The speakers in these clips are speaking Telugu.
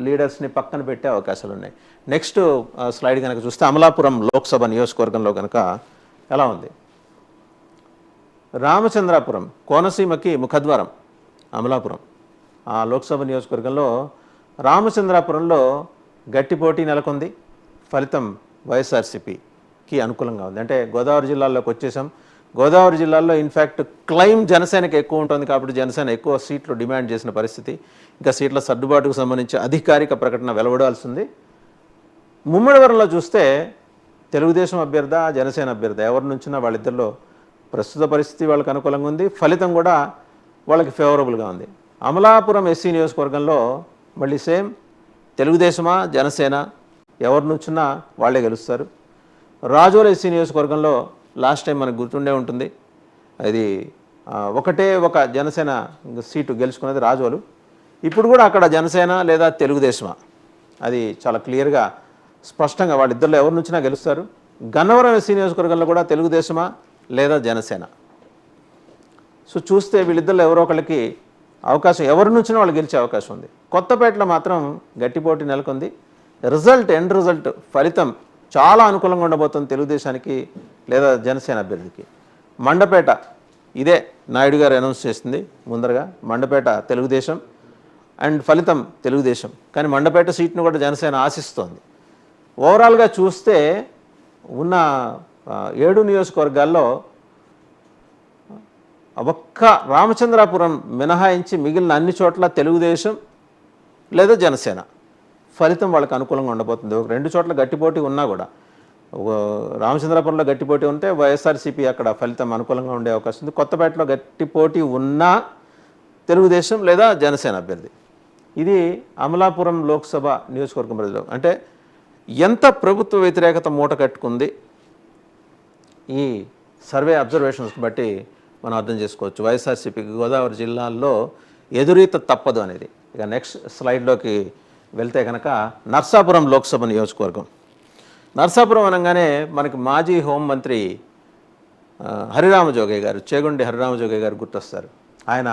లీడర్స్ని పక్కన పెట్టే అవకాశాలు ఉన్నాయి. నెక్స్ట్ స్లైడ్ కనుక చూస్తే అమలాపురం లోక్సభ నియోజకవర్గంలో కనుక ఎలా ఉంది? రామచంద్రాపురం కోనసీమకి ముఖద్వారం అమలాపురం. ఆ లోక్సభ నియోజకవర్గంలో రామచంద్రాపురంలో గట్టి పోటీ నెలకొంది. ఫలితం వైఎస్ఆర్సీపీకి అనుకూలంగా ఉంది. అంటే గోదావరి జిల్లాల్లోకి వచ్చేసాం. గోదావరి జిల్లాల్లో ఇన్ఫ్యాక్ట్ క్లైమ్ జనసేనకి ఎక్కువ ఉంటుంది కాబట్టి జనసేన ఎక్కువ సీట్లు డిమాండ్ చేసిన పరిస్థితి. ఇంకా సీట్ల సర్దుబాటుకు సంబంధించి అధికారిక ప్రకటన వెలువడాల్సింది. ముమ్మడివరంలో చూస్తే తెలుగుదేశం అభ్యర్థి జనసేన అభ్యర్థి ఎవరి నుంచినా వాళ్ళిద్దరిలో ప్రస్తుత పరిస్థితి వాళ్ళకి అనుకూలంగా ఉంది. ఫలితం కూడా వాళ్ళకి ఫేవరబుల్గా ఉంది. అమలాపురం ఎస్సీ నియోజకవర్గంలో మళ్ళీ సేమ్ తెలుగుదేశమా జనసేన ఎవరి నుంచినా వాళ్ళే గెలుస్తారు. రాజోలు ఎస్సీ నియోజకవర్గంలో లాస్ట్ టైం మనకు గుర్తుండే ఉంటుంది, అది ఒకటే ఒక జనసేన సీటు గెలుచుకున్నది రాజోలు. ఇప్పుడు కూడా అక్కడ జనసేన లేదా తెలుగుదేశమా అది చాలా క్లియర్గా స్పష్టంగా వాళ్ళిద్దరిలో ఎవరి నుంచినా గెలుస్తారు. గన్నవరం ఎస్సీ నియోజకవర్గంలో కూడా తెలుగుదేశమా లేదా జనసేన. సో చూస్తే వీళ్ళిద్దరిలో ఎవరో ఒకళ్ళకి అవకాశం, ఎవరి నుంచినా వాళ్ళు గెలిచే అవకాశం ఉంది. కొత్తపేటలో మాత్రం గట్టిపోటీ నెలకొంది. ఎండ్ రిజల్ట్ ఫలితం చాలా అనుకూలంగా ఉండబోతుంది తెలుగుదేశానికి లేదా జనసేన అభ్యర్థికి. మండపేట ఇదే నాయుడు గారు అనౌన్స్ చేసింది ముందరగా, మండపేట తెలుగుదేశం అండ్ ఫలితం తెలుగుదేశం. కానీ మండపేట సీట్ను కూడా జనసేన ఆశిస్తోంది. ఓవరాల్గా చూస్తే ఉన్న 7 నియోజకవర్గాల్లో ఒక్క రామచంద్రాపురం మినహాయించి మిగిలిన అన్ని చోట్ల తెలుగుదేశం లేదా జనసేన ఫలితం వాళ్ళకి అనుకూలంగా ఉండబోతుంది. ఒక 2 చోట్ల గట్టిపోటీ ఉన్నా కూడా, రామచంద్రాపురంలో గట్టిపోటీ ఉంటే వైఎస్ఆర్సీపీ అక్కడ ఫలితం అనుకూలంగా ఉండే అవకాశం ఉంది. కొత్తపేటలో గట్టిపోటీ ఉన్నా తెలుగుదేశం లేదా జనసేన అభ్యర్థి. ఇది అమలాపురం లోక్సభ నియోజకవర్గం పరిధిలో. అంటే ఎంత ప్రభుత్వ వ్యతిరేకత మూట కట్టుకుంది ఈ సర్వే అబ్జర్వేషన్స్ బట్టి మనం అర్థం చేసుకోవచ్చు. వైఎస్ఆర్సీపీకి గోదావరి జిల్లాల్లో ఎదురీత తప్పదు అనేది. ఇక నెక్స్ట్ స్లైడ్లోకి వెళ్తే కనుక నర్సాపురం లోక్సభ నియోజకవర్గం. నర్సాపురం అనగానే మనకి మాజీ హోంమంత్రి హరిరామజోగయ్య గారు, చేగొండి హరిరామజోగయ్య గారు గుర్తొస్తారు. ఆయన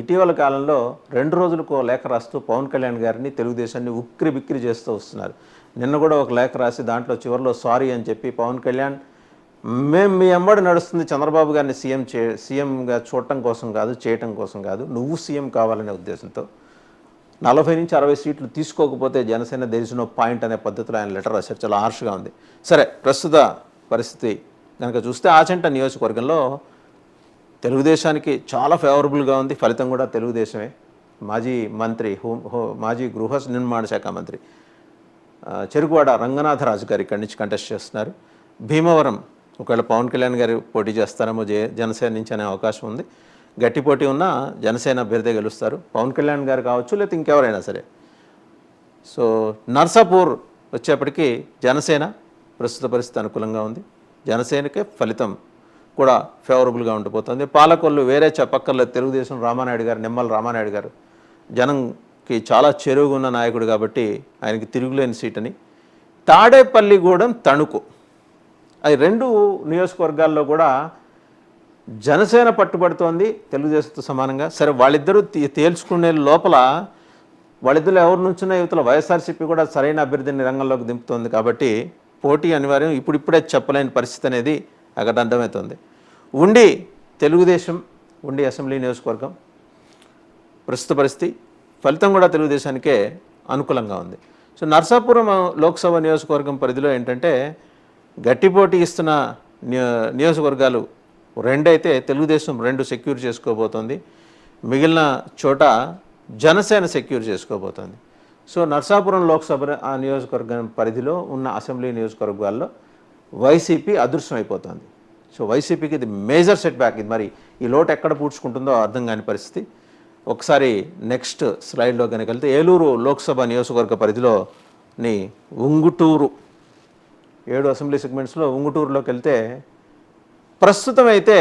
ఇటీవల కాలంలో 2 రోజులకు లేఖ రాస్తూ పవన్ కళ్యాణ్ గారిని తెలుగుదేశాన్ని ఉక్కిరి బిక్కిరి చేస్తూ వస్తున్నారు. నిన్న కూడా ఒక లేఖ రాసి దాంట్లో చివరిలో సారీ అని చెప్పి, పవన్ కళ్యాణ్ మేము మీ ఎంబడి నడుస్తుంది చంద్రబాబు గారిని సీఎంగా చూడటం కోసం కాదు, చేయటం కోసం కాదు, నువ్వు సీఎం కావాలనే ఉద్దేశంతో 40 నుంచి 60 సీట్లు తీసుకోకపోతే జనసేన దేశ నో పాయింట్ అనే పద్ధతిలో ఆయన లెటర్ రాశారు. చాలా హార్ష్గా ఉంది. సరే, ప్రస్తుత పరిస్థితి కనుక చూస్తే ఆచంట నియోజకవర్గంలో తెలుగుదేశానికి చాలా ఫేవరబుల్గా ఉంది. ఫలితం కూడా తెలుగుదేశమే. మాజీ మంత్రి మాజీ గృహ నిర్మాణ శాఖ మంత్రి చెరుకువాడ రంగనాథరాజు గారు ఇక్కడి నుంచి కంటెస్ట్ చేస్తున్నారు. భీమవరం ఒకవేళ పవన్ కళ్యాణ్ గారు పోటీ చేస్తారేమో జనసేన నుంచి అనే అవకాశం ఉంది. గట్టి పోటీ ఉన్న జనసేన అభ్యర్థి గెలుస్తారు. పవన్ కళ్యాణ్ గారు కావచ్చు, లేకపోతే ఇంకెవరైనా సరే. సో నర్సాపూర్ వచ్చేప్పటికీ జనసేన ప్రస్తుత పరిస్థితి అనుకూలంగా ఉంది. జనసేనకే ఫలితం కూడా ఫేవరబుల్గా ఉండిపోతుంది. పాలకొల్లు వేరే చెప్పక్కర్లేదు, తెలుగుదేశం రామానాయుడు గారు, నిమ్మల రామానాయుడు గారు జనంకి చాలా చెరువుగా ఉన్న నాయకుడు కాబట్టి ఆయనకి తిరుగులేని సీట్ అని. తాడేపల్లిగూడెం తణుకు, అది 2 నియోజకవర్గాల్లో కూడా జనసేన పట్టుబడుతోంది తెలుగుదేశంతో సమానంగా. సరే, వాళ్ళిద్దరూ తేల్చుకునే లోపల వాళ్ళిద్దరు ఎవరి నుంచినా యువతల వైఎస్ఆర్సీపీ కూడా సరైన అభ్యర్థిని రంగంలోకి దింపుతోంది కాబట్టి పోటీ అనివార్యం. ఇప్పుడిప్పుడే చెప్పలేని పరిస్థితి అనేది అక్కడ అర్థమవుతుంది. ఉండి తెలుగుదేశం, ఉండి అసెంబ్లీ నియోజకవర్గం ప్రస్తుత పరిస్థితి ఫలితం కూడా తెలుగుదేశానికే అనుకూలంగా ఉంది. సో నర్సాపురం లోక్సభ నియోజకవర్గం పరిధిలో ఏంటంటే గట్టి పోటీ ఇస్తున్న నియోజకవర్గాలు 2 అయితే తెలుగుదేశం 2 సెక్యూర్ చేసుకోబోతోంది. మిగిలిన చోట జనసేన సెక్యూర్ చేసుకోబోతోంది. సో నర్సాపురం లోక్సభ ఆ నియోజకవర్గం పరిధిలో ఉన్న అసెంబ్లీ నియోజకవర్గాల్లో వైసీపీ అదృశ్యం అయిపోతుంది. సో వైసీపీకి ఇది మేజర్ సెట్ బ్యాక్. ఇది మరి ఈ లోటు ఎక్కడ పూడ్చుకుంటుందో అర్థం కాని పరిస్థితి. ఒకసారి నెక్స్ట్ స్లైడ్లో కనుక వెళ్తే ఏలూరు లోక్సభ నియోజకవర్గ పరిధిలోని ఉంగుటూరు 7 అసెంబ్లీ సెగ్మెంట్స్లో ఉంగుటూరులోకి వెళ్తే ప్రస్తుతం అయితే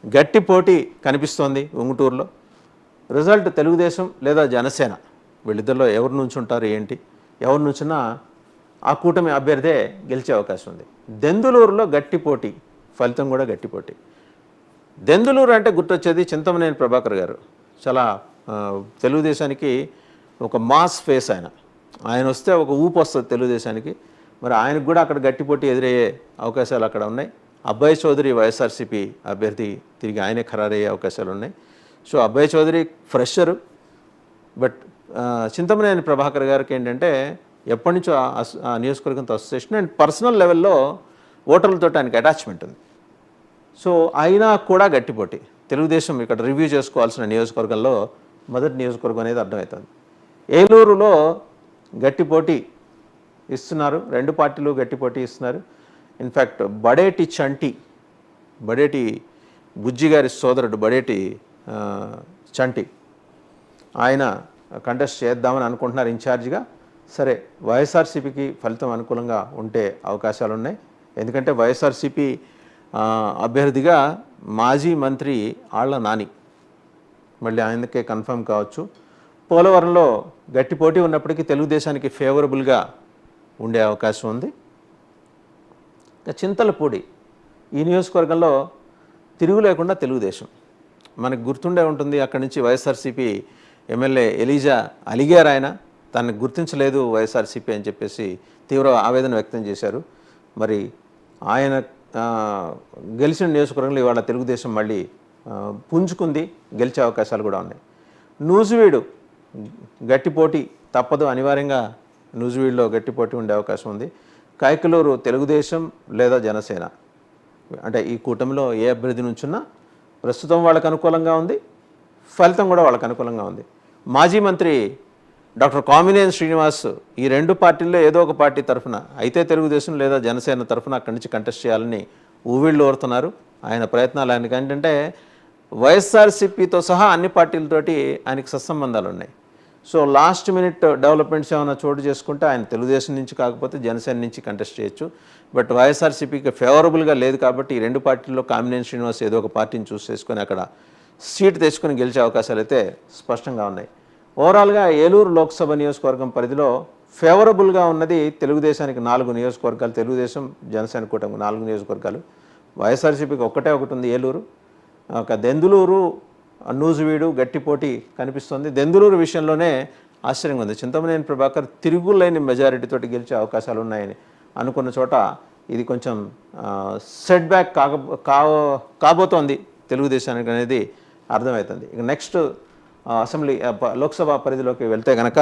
గట్టి పోటీ కనిపిస్తోంది. ఉంగుటూరులో రిజల్ట్ తెలుగుదేశం లేదా జనసేన వీళ్ళిద్దరిలో ఎవరి నుంచి ఉంటారు ఏంటి, ఎవరి నుంచినా ఆ కూటమి అభ్యర్థే గెలిచే అవకాశం ఉంది. దెందులూరులో గట్టి పోటీ, ఫలితం కూడా గట్టి పోటీ. దెందులూరు అంటే గుర్తొచ్చేది చింతమనేని ప్రభాకర్ గారు. చాలా తెలుగుదేశానికి ఒక మాస్ ఫేస్ ఆయన వస్తే ఒక ఊపు వస్తుంది తెలుగుదేశానికి. మరి ఆయనకు కూడా అక్కడ గట్టి పోటీ ఎదురయ్యే అవకాశాలు అక్కడ ఉన్నాయి. అబ్బాయి చౌదరి వైఎస్ఆర్సీపీ అభ్యర్థి తిరిగి ఆయనే ఖరారయ్యే అవకాశాలు ఉన్నాయి. సో అబ్బాయి చౌదరి ఫ్రెషరు, బట్ చింతమనేని ప్రభాకర్ గారికి ఏంటంటే ఎప్పటి నుంచో ఆ నియోజకవర్గంతో అసోసియేషన్ అండ్ పర్సనల్ లెవెల్లో ఓటర్లతో ఆయనకి అటాచ్మెంట్ ఉంది. సో అయినా కూడా గట్టి పోటీ. తెలుగుదేశం ఇక్కడ రివ్యూ చేసుకోవాల్సిన నియోజకవర్గంలో మొదటి నియోజకవర్గం అనేది అర్థమవుతుంది. ఏలూరులో గట్టి పోటీ ఇస్తున్నారు, రెండు పార్టీలు గట్టి పోటీ ఇస్తున్నారు. ఇన్ఫ్యాక్ట్ బడేటి బుజ్జి గారి సోదరుడు బడేటి చంటి ఆయన కంటెస్ట్ చేద్దామని అనుకుంటున్నారు ఇన్ఛార్జిగా. సరే, వైఎస్ఆర్సీపీకి ఫలితం అనుకూలంగా ఉంటే అవకాశాలు ఉన్నాయి. ఎందుకంటే వైఎస్ఆర్సీపీ అభ్యర్థిగా మాజీ మంత్రి ఆళ్ల నాని మళ్ళీ ఆయనకే కన్ఫర్మ్ కావచ్చు. పోలవరంలో గట్టి పోటీ ఉన్నప్పటికీ తెలుగుదేశానికి ఫేవరబుల్గా ఉండే అవకాశం ఉంది. చింతలపూడి ఈ నియోజకవర్గంలో తిరుగు లేకుండా తెలుగుదేశం. మనకు గుర్తుండే ఉంటుంది, అక్కడి నుంచి వైఎస్ఆర్సీపీ ఎమ్మెల్యే ఎలీజా అలిగారు. ఆయన తనకు గుర్తించలేదు వైఎస్ఆర్సీపీ అని చెప్పేసి తీవ్ర ఆవేదన వ్యక్తం చేశారు. మరి ఆయన గెలిచిన నియోజకవర్గంలో ఇవాళ తెలుగుదేశం మళ్ళీ పుంజుకుంది, గెలిచే అవకాశాలు కూడా ఉన్నాయి. నూజివీడు గట్టి పోటీ తప్పదు, అనివార్యంగా నూజివీడులో గట్టి పోటీ ఉండే అవకాశం ఉంది. కైకలూరు తెలుగుదేశం లేదా జనసేన, అంటే ఈ కూటమిలో ఏ అభ్యర్థి నుంచున్నా ప్రస్తుతం వాళ్ళకు అనుకూలంగా ఉంది, ఫలితం కూడా వాళ్ళకు అనుకూలంగా ఉంది. మాజీ మంత్రి డాక్టర్ కామినేని శ్రీనివాస్ ఈ రెండు పార్టీల్లో ఏదో ఒక పార్టీ తరఫున, అయితే తెలుగుదేశం లేదా జనసేన తరఫున అక్కడి నుంచి కంటెస్ట్ చేయాలని ఊవిళ్ళు ఓరుతున్నారు. ఆయన ప్రయత్నాలు ఆయనకి ఏంటంటే వైఎస్ఆర్సీపీతో సహా అన్ని పార్టీలతోటి ఆయనకి సత్సంబంధాలు ఉన్నాయి. సో లాస్ట్ మినిట్ డెవలప్మెంట్స్ ఏమైనా చోటు చేసుకుంటే ఆయన తెలుగుదేశం నుంచి కాకపోతే జనసేన నుంచి కంటెస్ట్ చేయొచ్చు. బట్ వైఎస్ఆర్సీపీకి ఫేవరబుల్గా లేదు కాబట్టి ఈ రెండు పార్టీల్లో కామినేని శ్రీనివాస్ ఏదో ఒక పార్టీని చూస్ చేసుకొని అక్కడ సీటు తెచ్చుకొని గెలిచే అవకాశాలు అయితే స్పష్టంగా ఉన్నాయి. ఓవరాల్గా ఏలూరు లోక్సభ నియోజకవర్గం పరిధిలో ఫేవరబుల్గా ఉన్నది తెలుగుదేశానికి 4 నియోజకవర్గాలు, తెలుగుదేశం జనసేన కూటమి 4 నియోజకవర్గాలు. వైఎస్ఆర్సీపీకి ఒకటి ఉంది ఏలూరు. ఒక దెందులూరు, నూజివీడు గట్టి పోటీ కనిపిస్తుంది. దెందులూరు విషయంలోనే ఆశ్చర్యంగా ఉంది. చింతమనేని ప్రభాకర్ తిరుగులేని మెజారిటీతోటి గెలిచే అవకాశాలు ఉన్నాయని అనుకున్న చోట ఇది కొంచెం సెట్ బ్యాక్ కాబోతోంది తెలుగుదేశానికి అనేది అర్థమవుతుంది. ఇక నెక్స్ట్ అసెంబ్లీ లోక్సభ పరిధిలోకి వెళ్తే కనుక